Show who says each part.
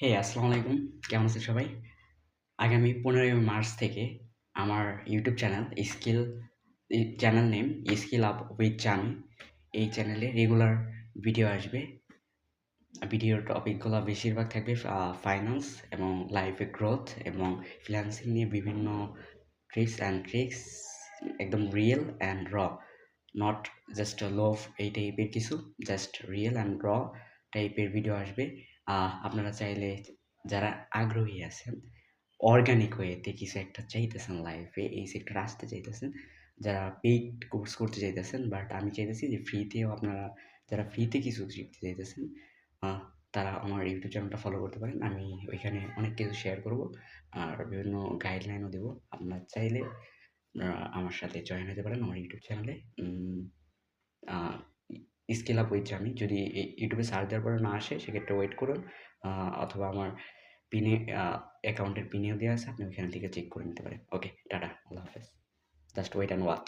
Speaker 1: হে আসসালামু আলাইকুম। কেমন আছেন সবাই? আগামী ১৫ই মার্চ থেকে আমার YouTube channel channel name skill up with Jami. এই চ্যানেলে রেগুলার ভিডিও আসবে। ভিডিওর টপিকগুলো বেশিরভাগ থাকবে ফাইন্যান্স এবং লাইফে গ্রোথ এবং ফ্রিল্যান্সিং নিয়ে বিভিন্ন টিপস অ্যান্ড ট্রিকস, একদম রিয়েল অ্যান্ড র। নট জাস্ট লোভ এই টাইপের কিছু, জাস্ট রিয়েল অ্যান্ড র টাইপের ভিডিও আসবে। আপনারা চাইলে যারা আগ্রহী আছেন, অর্গানিক ওয়েতে কিছু একটা চাইতেছেন লাইফে, এই সেক্টরে আসতে চাইতেছেন, যারা পেইড কোর্স করতে চাইতেছেন, বাট আমি চাইতেছি যে ফ্রিতেও আপনারা যারা ফ্রিতে কিছু শিখতে চাইতেছেন, তারা আমার ইউটিউব চ্যানেলটা ফলো করতে পারেন। আমি ওইখানে অনেক কিছু শেয়ার করব আর বিভিন্ন গাইডলাইনও দেবো। আপনারা চাইলে আমার সাথে জয়েন হতে পারেন আমার ইউটিউব চ্যানেলে। স্কেল আপ উইথ জামি যদি ইউটিউবে সার্চ দেওয়ার পরে না আসে সেক্ষেত্রে ওয়েট করুন, অথবা আমার পিনে অ্যাকাউন্টের পিনেও দেওয়া আছে, আপনি ওইখান থেকে চেক করে নিতে পারেন। ওকে, টাটা, আল্লাহ হাফেজ। Just wait and watch.